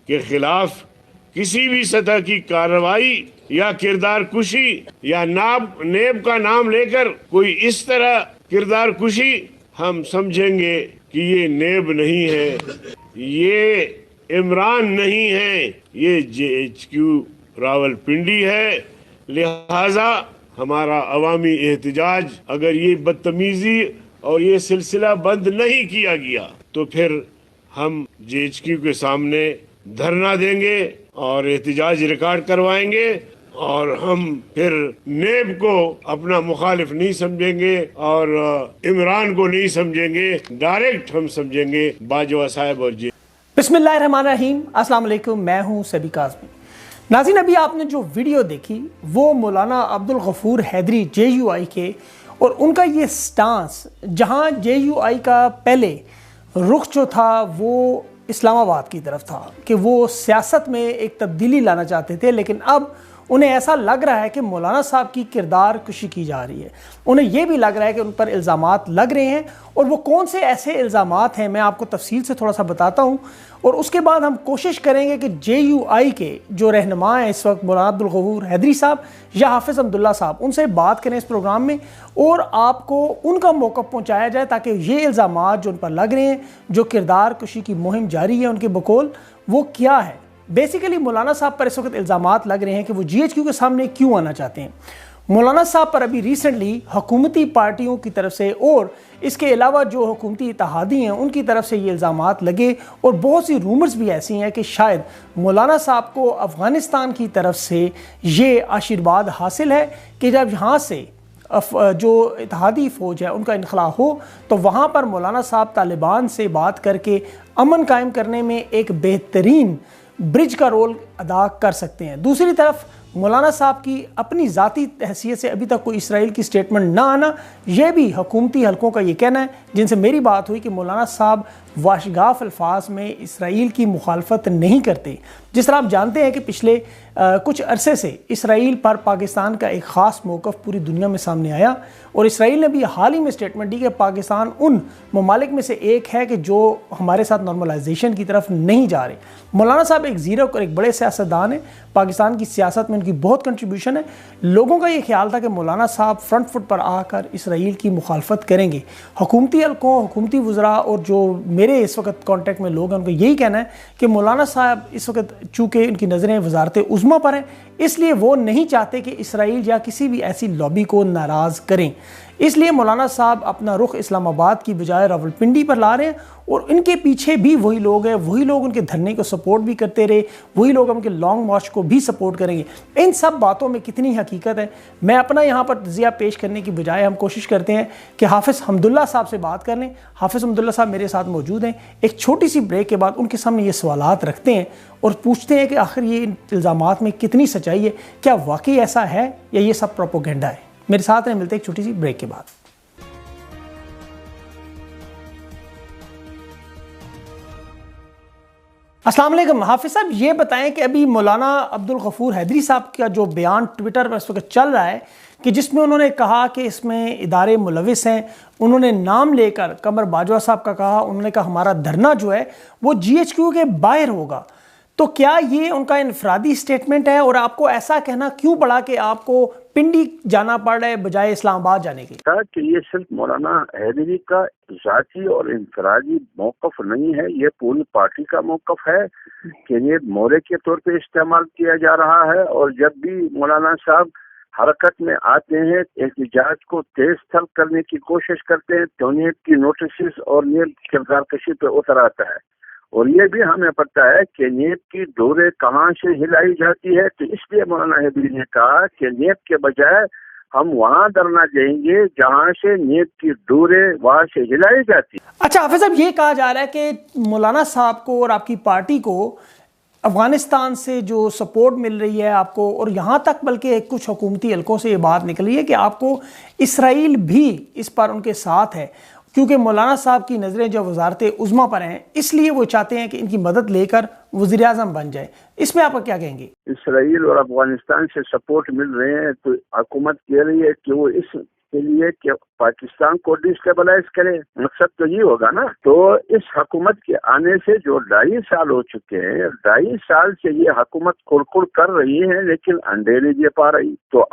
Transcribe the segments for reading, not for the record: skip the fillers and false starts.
کے خلاف کسی بھی سطح کی کارروائی یا کردار کشی یا نیب کا نام لے کر کوئی اس طرح کردار کشی ہم سمجھیں گے کہ یہ نیب نہیں ہے، یہ عمران نہیں ہے، یہ JHQ راولپنڈی ہے۔ لہذا ہمارا عوامی احتجاج اگر یہ بدتمیزی اور یہ سلسلہ بند نہیں کیا گیا تو پھر ہم JHQ کے سامنے دھرنا دیں گے اور احتجاج ریکارڈ کروائیں گے، اور ہم پھر نیب کو اپنا مخالف نہیں سمجھیں گے اور عمران کو نہیں سمجھیں گے، ڈائریکٹ ہم سمجھیں گے باجوہ صاحب اور بسم اللہ الرحمن الرحیم۔ السلام علیکم، میں ہوں سبی کاظمی۔ ناظرین، ابھی آپ نے جو ویڈیو دیکھی وہ مولانا عبدالغفور حیدری JUI کے، اور ان کا یہ سٹانس، جہاں JUI کا پہلے رخ جو تھا وہ اسلام آباد کی طرف تھا کہ وہ سیاست میں ایک تبدیلی لانا چاہتے تھے، لیکن اب انہیں ایسا لگ رہا ہے کہ مولانا صاحب کی کردار کشی کی جا رہی ہے۔ انہیں یہ بھی لگ رہا ہے کہ ان پر الزامات لگ رہے ہیں، اور وہ کون سے ایسے الزامات ہیں میں آپ کو تفصیل سے تھوڑا سا بتاتا ہوں، اور اس کے بعد ہم کوشش کریں گے کہ JUI کے جو رہنما ہیں اس وقت مولانا عبدالغفور حیدری صاحب یا حافظ عبداللہ صاحب، ان سے بات کریں اس پروگرام میں اور آپ کو ان کا موقف پہنچایا جائے تاکہ یہ الزامات جو ان پر لگ رہے ہیں، جو کردار کشی کی مہم جاری ہے ان کے بقول، وہ کیا ہے۔ بیسیکلی مولانا صاحب پر اس وقت الزامات لگ رہے ہیں کہ وہ GHQ کے سامنے کیوں آنا چاہتے ہیں۔ مولانا صاحب پر ابھی ریسنٹلی حکومتی پارٹیوں کی طرف سے اور اس کے علاوہ جو حکومتی اتحادی ہیں ان کی طرف سے یہ الزامات لگے، اور بہت سی رومرز بھی ایسی ہیں کہ شاید مولانا صاحب کو افغانستان کی طرف سے یہ آشیرواد حاصل ہے کہ جب یہاں سے جو اتحادی فوج ہے ان کا انخلا ہو تو وہاں پر مولانا صاحب طالبان سے بات کر کے امن قائم کرنے میں ایک بہترین برج کا رول ادا کر سکتے ہیں۔ دوسری طرف مولانا صاحب کی اپنی ذاتی حیثیت سے ابھی تک کوئی اسرائیل کی سٹیٹمنٹ نہ آنا، یہ بھی حکومتی حلقوں کا یہ کہنا ہے جن سے میری بات ہوئی کہ مولانا صاحب واشگاف الفاظ میں اسرائیل کی مخالفت نہیں کرتے۔ جس طرح آپ جانتے ہیں کہ پچھلے کچھ عرصے سے اسرائیل پر پاکستان کا ایک خاص موقف پوری دنیا میں سامنے آیا، اور اسرائیل نے بھی حال ہی میں سٹیٹمنٹ دی کہ پاکستان ان ممالک میں سے ایک ہے کہ جو ہمارے ساتھ نارملائزیشن کی طرف نہیں جا رہے۔ مولانا صاحب ایک زیرک اور ایک بڑے سیاستدان ہیں، پاکستان کی سیاست میں ان کی بہت کنٹریبیوشن ہے۔ لوگوں کا یہ خیال تھا کہ مولانا صاحب فرنٹ فٹ پر آ کر اسرائیل کی مخالفت کریں گے۔ حکومتی حلقوں، حکومتی وزراء اور جو میرے اس وقت کانٹیکٹ میں لوگ ہیں ان کا یہی کہنا ہے کہ مولانا صاحب اس وقت چونکہ ان کی نظریں وزارت عظمیٰ پر ہیں، اس لیے وہ نہیں چاہتے کہ اسرائیل یا کسی بھی ایسی لابی کو ناراض کریں، اس لیے مولانا صاحب اپنا رخ اسلام آباد کی بجائے راولپنڈی پر لا رہے ہیں، اور ان کے پیچھے بھی وہی لوگ ہیں، وہی لوگ ان کے دھرنے کو سپورٹ بھی کرتے رہے، وہی لوگ ان کے لانگ مارچ کو بھی سپورٹ کریں گے۔ ان سب باتوں میں کتنی حقیقت ہے، میں اپنا یہاں پر تجزیہ پیش کرنے کی بجائے ہم کوشش کرتے ہیں کہ حافظ حمداللہ صاحب سے بات کر لیں۔ حافظ حمداللہ صاحب میرے ساتھ موجود ہیں، ایک چھوٹی سی بریک کے بعد ان کے سامنے یہ سوالات رکھتے ہیں اور پوچھتے ہیں کہ آخر یہ الزامات میں کتنی سچائی ہے، کیا واقعی ایسا ہے یا یہ سب پروپیگنڈا ہے۔ میرے ساتھ ہیں، ملتے ہیں ایک چھوٹی سی بریک کے بعد۔ السلام علیکم حافظ صاحب، یہ بتائیں کہ ابھی مولانا عبدالغفور حیدری صاحب کا جو بیان ٹویٹر پر اس وقت چل رہا ہے کہ جس میں انہوں نے کہا کہ اس میں ادارے ملوث ہیں، انہوں نے نام لے کر قمر باجوہ صاحب کا کہا، انہوں نے کہا ہمارا دھرنا جو ہے وہ GHQ کے باہر ہوگا، تو کیا یہ ان کا انفرادی سٹیٹمنٹ ہے، اور آپ کو ایسا کہنا کیوں پڑا کہ آپ کو پنڈی جانا پڑ رہا ہے بجائے اسلام آباد جانے کے؟ کہ یہ صرف مولانا حیدری کا ذاتی اور انفرادی موقف نہیں ہے، یہ پوری پارٹی کا موقف ہے کہ یہ مورے کے طور پہ استعمال کیا جا رہا ہے، اور جب بھی مولانا صاحب حرکت میں آتے ہیں، احتجاج کو تیز تھل کرنے کی کوشش کرتے ہیں، توہین کی نوٹسز اور نیب کردار کشی پہ اتر آتا ہے، اور یہ بھی ہمیں پتہ ہے کہ نیب کی ڈورے کہاں سے ہلائی جاتی ہے، تو اس لیے مولانا حیدری نے کہا کہ نیب کے بجائے ہم وہاں دھرنا دیں گے جہاں سے نیب کی ڈورے وہاں سے ہلائی جاتی۔ اچھا حافظ صاحب، یہ کہا جا رہا ہے کہ مولانا صاحب کو اور آپ کی پارٹی کو افغانستان سے جو سپورٹ مل رہی ہے آپ کو، اور یہاں تک بلکہ کچھ حکومتی حلقوں سے یہ بات نکلی ہے کہ آپ کو اسرائیل بھی اس پر ان کے ساتھ ہے، کیونکہ مولانا صاحب کی نظریں جو وزارت عظمیٰ پر ہیں، اس لیے وہ چاہتے ہیں کہ ان کی مدد لے کر وزیر اعظم بن جائے۔ اس میں آپ کیا کہیں گے؟ اسرائیل اور افغانستان سے سپورٹ مل رہے ہیں تو حکومت کہہ رہی ہے کہ وہ اس کے لیے کہ پاکستان کو ڈسٹیبلائز کرے، مقصد تو یہ ہوگا نا۔ تو اس حکومت کے آنے سے جو 2.5 سال ہو چکے ہیں، 2.5 سال سے یہ حکومت کڑکڑ کر رہی ہے لیکن انڈے نہیں دے پا رہی۔ تو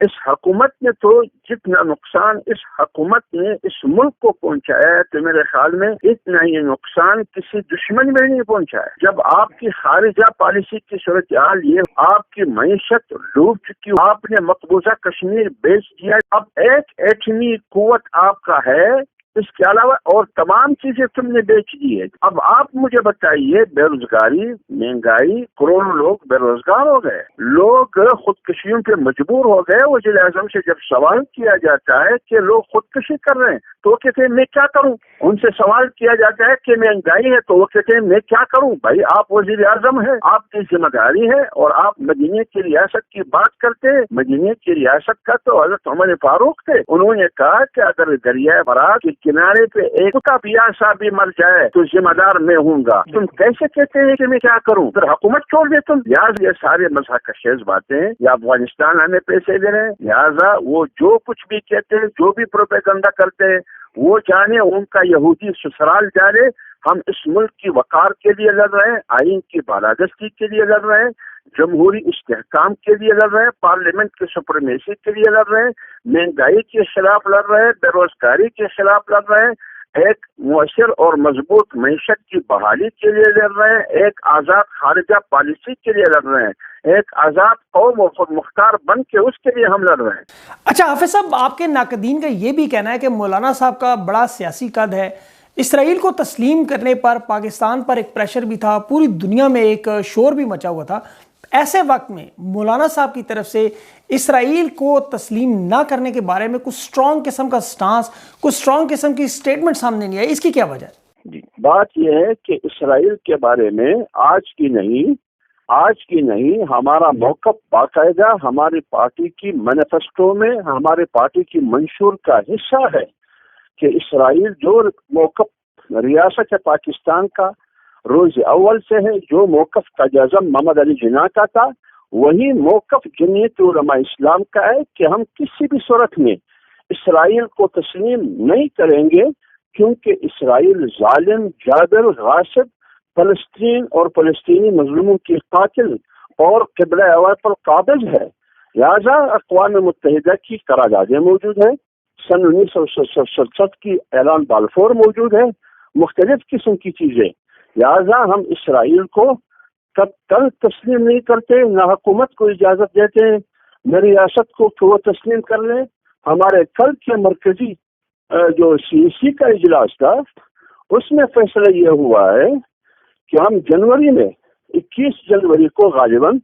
اس حکومت نے تو جتنا نقصان اس حکومت نے اس ملک کو پہنچایا ہے، تو میرے خیال میں اتنا ہی نقصان کسی دشمن میں نہیں پہنچا ہے۔ جب آپ کی خارجہ پالیسی کی صورتحال یہ، آپ کی معیشت ڈوب چکی، آپ نے مقبوضہ کشمیر بیچ دیا، اب ایک ایٹمی قوت آپ کا ہے، اس کے علاوہ اور تمام چیزیں تم نے بیچ دی ہے۔ اب آپ مجھے بتائیے، بے روزگاری، مہنگائی، کروڑوں لوگ بے روزگار ہو گئے، لوگ خودکشیوں پہ مجبور ہو گئے۔ وزیر اعظم سے جب سوال کیا جاتا ہے کہ لوگ خودکشی کر رہے ہیں تو وہ کہتے ہیں میں کیا کروں؟ ان سے سوال کیا جاتا ہے کہ مہنگائی ہے تو وہ کہتے ہیں میں کیا کروں؟ بھائی آپ وزیر اعظم ہیں، آپ کی ذمہ داری ہے، اور آپ مدینہ کی ریاست کی بات کرتے ہیں۔ مدینہ کی ریاست کا تو حضرت عمر فاروق تھے، انہوں نے کہا کہ اگر دریائے فرات کے کنارے پہ ایک کا پیاسا بھی مر جائے تو ذمہ دار میں ہوں گا۔ تم کیسے کہتے ہیں کہ میں کیا کروں؟ پھر حکومت چھوڑ دے تم؟ لہٰذا یہ سارے مضحک خیز باتیں ہیں، یا افغانستان ہمیں پیسے دے رہے ہیں، لہٰذا وہ جو کچھ بھی کہتے ہیں، جو بھی پروپیگنڈا کرتے ہیں، وہ جانے، ان کا یہودی سسرال جانے۔ ہم اس ملک کی وقار کے لیے لڑ رہے ہیں، آئین کی بالادستی کے لیے لڑ رہے ہیں، جمہوری استحکام کے لیے لڑ رہے ہیں، پارلیمنٹ کی سپریمیسی کے لیے لڑ رہے ہیں، مہنگائی کے خلاف لڑ رہے ہیں، بے روزگاری کے خلاف لڑ رہے ہیں، ایک مؤثر اور مضبوط معیشت کی بحالی کے لیے لڑ رہے ہیں، ایک آزاد خارجہ پالیسی کے لیے لڑ رہے ہیں، ایک آزاد قوم اور خود مختار بن کے اس کے لیے ہم لڑ رہے ہیں۔ اچھا حافظ صاحب، آپ کے ناقدین کا یہ بھی کہنا ہے کہ مولانا صاحب کا بڑا سیاسی قد ہے، اسرائیل کو تسلیم کرنے پر پاکستان پر ایک پریشر بھی تھا، پوری دنیا میں ایک شور بھی مچا ہوا تھا۔ ایسے وقت میں مولانا صاحب کی طرف سے اسرائیل کو تسلیم نہ کرنے کے بارے میں کچھ سٹرونگ قسم کا سٹانس، کچھ سٹرونگ قسم کی سٹیٹمنٹ سامنے نہیں آئی، اس کی کیا وجہ ہے؟ جی، بات یہ ہے کہ اسرائیل کے بارے میں آج کی نہیں ہمارا موقف باقاعدہ ہماری پارٹی کی مینیفیسٹو میں، ہماری پارٹی کی منشور کا حصہ ہے کہ اسرائیل جو موقف ریاست پاکستان کا روز اول سے ہے، جو موقف قائد اعظم محمد علی جناح کا تھا، وہی موقف جمعیت علماء اسلام کا ہے کہ ہم کسی بھی صورت میں اسرائیل کو تسلیم نہیں کریں گے، کیونکہ اسرائیل ظالم، جابر، غاصب، فلسطین اور فلسطینی مظلوموں کی قاتل اور قبلہ اول پر قابض ہے۔ لہذا اقوام متحدہ کی قراردادیں موجود ہیں، سن 1967 کی اعلان بالفور موجود ہے، مختلف قسم کی چیزیں۔ لہذا ہم اسرائیل کو کل تسلیم نہیں کرتے، نہ حکومت کو اجازت دیتے ہیں نہ ریاست کو کہ وہ تسلیم کر لیں۔ ہمارے کل کے مرکزی جو CEC کا اجلاس تھا، اس میں فیصلہ یہ ہوا ہے کہ ہم جنوری میں 21 جنوری کو غالباً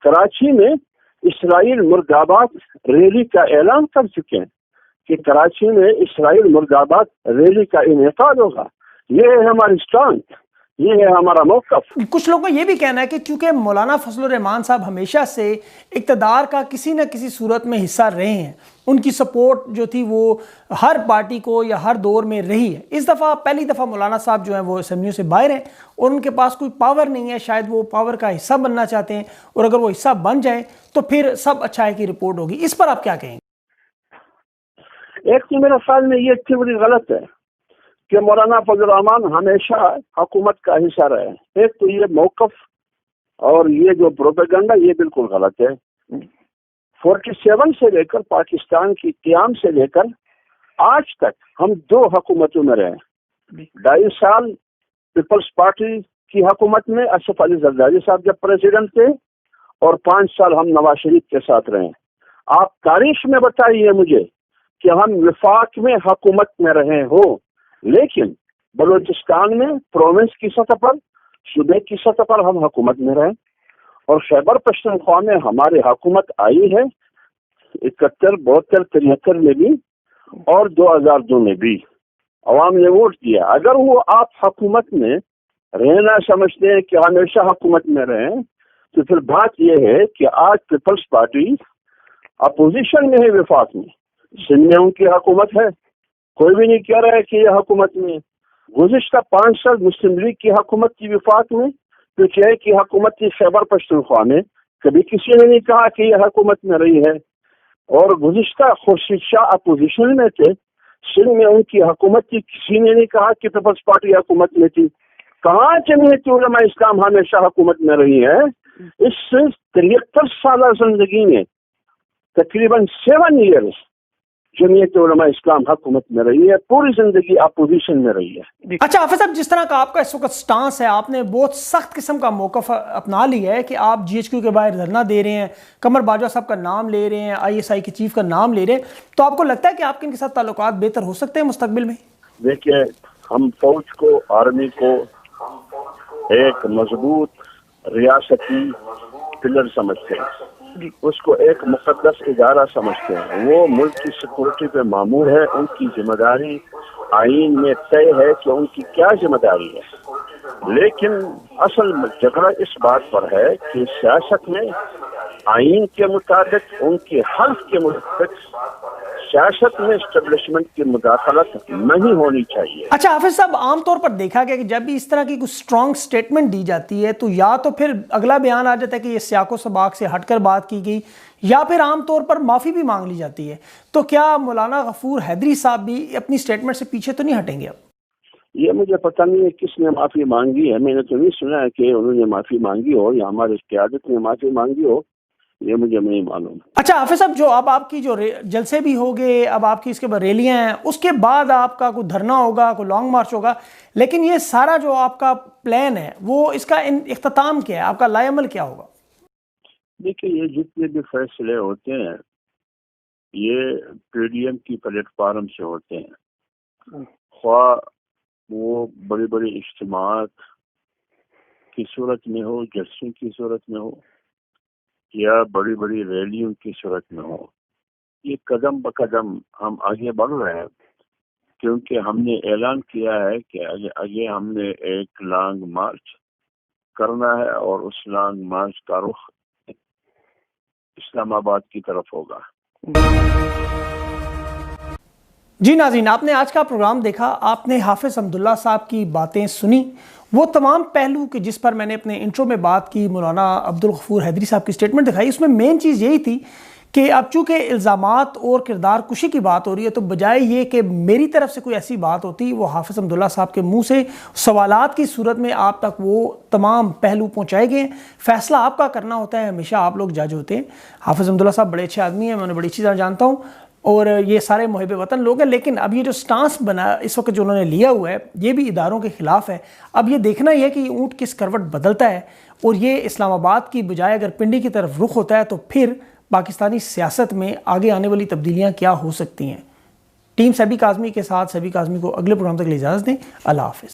کراچی میں اسرائیل مرد آباد ریلی کا اعلان کر چکے ہیں کہ کراچی میں اسرائیل مرد آباد ریلی کا انعقاد ہوگا۔ یہ ہے ہماری اسٹانس، یہ ہے ہمارا موقف۔ کچھ لوگوں کا یہ بھی کہنا ہے کہ چونکہ مولانا فضل الرحمان صاحب ہمیشہ سے اقتدار کا کسی نہ کسی صورت میں حصہ رہے ہیں، ان کی سپورٹ جو تھی وہ ہر پارٹی کو یا ہر دور میں رہی ہے، اس دفعہ پہلی دفعہ مولانا صاحب جو ہیں وہ اسمبلیوں سے باہر ہیں اور ان کے پاس کوئی پاور نہیں ہے، شاید وہ پاور کا حصہ بننا چاہتے ہیں، اور اگر وہ حصہ بن جائیں تو پھر سب اچھائی کی رپورٹ ہوگی۔ اس پر آپ کیا کہیں گے؟ ایک تو میرے خیال میں یہ تھیوری غلط ہے کہ مولانا فضل الرحمان ہمیشہ حکومت کا حصہ رہے۔ ایک تو یہ موقف اور یہ جو پروپیگنڈا یہ بالکل غلط ہے۔ 47 سے لے کر پاکستان کی قیام سے لے کر آج تک ہم 2 حکومتوں میں رہے، 2.5 سال پیپلز پارٹی کی حکومت میں اشرف علی زرداری صاحب جب پریزیڈنٹ تھے، اور 5 سال ہم نواز شریف کے ساتھ رہے۔ آپ تاریخ میں بتائیے مجھے کہ ہم وفاق میں حکومت میں رہے ہوں، لیکن بلوچستان میں پروونس کی سطح پر، صوبے کی سطح پر ہم حکومت میں رہے، اور خیبر پختونخوا میں ہماری حکومت آئی ہے 71، 72، 73 میں بھی اور 2002 میں بھی عوام نے ووٹ دیا۔ اگر وہ آپ حکومت میں رہنا سمجھتے ہیں کہ ہمیشہ حکومت میں رہیں، تو پھر بات یہ ہے کہ آج پیپلز پارٹی اپوزیشن میں ہے وفاق میں، سندھ میں ان کی حکومت ہے، کوئی بھی نہیں کہہ رہا ہے کہ یہ حکومت میں۔ گزشتہ 5 سال مسلم لیگ کی حکومت کی وفاق میں، PTI کی حکومت کی خیبر پختونخوا میں، کبھی کسی نے نہیں کہا کہ یہ حکومت میں رہی ہے۔ اور گزشتہ خورشید شاہ اپوزیشن میں تھے، سندھ میں ان کی حکومت تھی، کسی نے نہیں کہا کہ پیپلز پارٹی حکومت میں تھی. کہاں جمعیت علماء اسلام ہمیشہ حکومت میں رہی ہے. اس 73 سالہ زندگی میں تقریباً 7 ایئرز جمعیت علماء اسلام حکومت میں رہی ہے، پوری زندگی اپوزیشن میں رہی ہے. اچھا حافظ صاحب، جس طرح کا آپ کا اس وقت سٹانس ہے، آپ نے بہت سخت قسم کا موقف اپنا لیا ہے کہ آپ جی ایچ کیو کے باہر دھرنا دے رہے ہیں، قمر باجوہ صاحب کا نام لے رہے ہیں، آئی ایس آئی کے چیف کا نام لے رہے ہیں، تو آپ کو لگتا ہے کہ آپ کے ان کے ساتھ تعلقات بہتر ہو سکتے ہیں مستقبل میں؟ دیکھیے، ہم فوج کو، آرمی کو ایک مضبوط ریاستی پلر سمجھتے ہیں، اس کو ایک مقدس ادارہ سمجھتے ہیں. وہ ملک کی سیکورٹی پہ مامور ہے، ان کی ذمہ داری آئین میں طے ہے کہ ان کی کیا ذمہ داری ہے. لیکن اصل جھگڑا اس بات پر ہے کہ سیاست میں آئین کے مطابق، ان کے حلف کے مطابق سیاست میں اسٹیبلشمنٹ کی مداخلت نہیں ہونی چاہیے. اچھا حافظ صاحب، عام طور پر دیکھا گیا کہ جب بھی اس طرح کی کوئی اسٹرانگ سٹیٹمنٹ دی جاتی ہے تو یا تو پھر اگلا بیان آ جاتا ہے کہ یہ سیاق و سباق سے ہٹ کر بات کی گئی، یا پھر عام طور پر معافی بھی مانگ لی جاتی ہے. تو کیا مولانا غفور حیدری صاحب بھی اپنی سٹیٹمنٹ سے پیچھے تو نہیں ہٹیں گے اب؟ یہ مجھے پتہ نہیں ہے کس نے معافی مانگی ہے. میں نے تو نہیں سنا ہے کہ انہوں نے معافی مانگی ہو یا ہمارے قیادت نے معافی مانگی ہو، یہ مجھے نہیں معلوم. اچھا حافظ صاحب، جو اب آپ کی جو جلسے بھی ہوگے، اب آپ کی اس کے بعد ریلیاں ہیں، اس کے بعد آپ کا کوئی دھرنا ہوگا، کوئی لانگ مارچ ہوگا، لیکن یہ سارا جو آپ کا پلان ہے وہ اس کا اختتام کیا ہے؟ آپ کا لائے عمل کیا ہوگا؟ دیکھیے، یہ جتنے بھی فیصلے ہوتے ہیں یہ پی ڈی ایم کی پلیٹ فارم سے ہوتے ہیں، خواہ وہ بڑی بڑی اجتماعات کی صورت میں ہو، جلسوں کی صورت میں ہو، یا بڑی بڑی ریلیوں کی صورت میں ہو. یہ قدم بقدم ہم آگے بڑھ رہے ہیں، کیونکہ ہم نے اعلان کیا ہے کہ آگے ہم نے ایک لانگ مارچ کرنا ہے، اور اس لانگ مارچ کا رخ اسلام آباد کی طرف ہوگا. جی ناظرین، آپ نے آج کا پروگرام دیکھا، آپ نے حافظ حمداللہ صاحب کی باتیں سنی، وہ تمام پہلو کہ جس پر میں نے اپنے انٹرو میں بات کی، مولانا عبدالغفور حیدری صاحب کی سٹیٹمنٹ دکھائی، اس میں مین چیز یہی تھی کہ اب چونکہ الزامات اور کردار کشی کی بات ہو رہی ہے، تو بجائے یہ کہ میری طرف سے کوئی ایسی بات ہوتی، وہ حافظ حمداللہ صاحب کے منہ سے سوالات کی صورت میں آپ تک وہ تمام پہلو پہنچائے گئے. فیصلہ آپ کا کرنا ہوتا ہے، ہمیشہ آپ لوگ جج ہوتے ہیں. حافظ حمداللہ صاحب بڑے اچھے آدمی ہیں، میں انہیں بڑی اچھی طرح جانتا ہوں، اور یہ سارے محب وطن لوگ ہیں. لیکن اب یہ جو سٹانس بنا اس وقت جو انہوں نے لیا ہوا ہے، یہ بھی اداروں کے خلاف ہے. اب یہ دیکھنا یہ ہے کہ یہ اونٹ کس کروٹ بدلتا ہے، اور یہ اسلام آباد کی بجائے اگر پنڈی کی طرف رخ ہوتا ہے تو پھر پاکستانی سیاست میں آگے آنے والی تبدیلیاں کیا ہو سکتی ہیں. ٹیم سبی کاظمی کے ساتھ سبی کاظمی کو اگلے پروگرام تک کے لیے اجازت دیں. اللہ حافظ.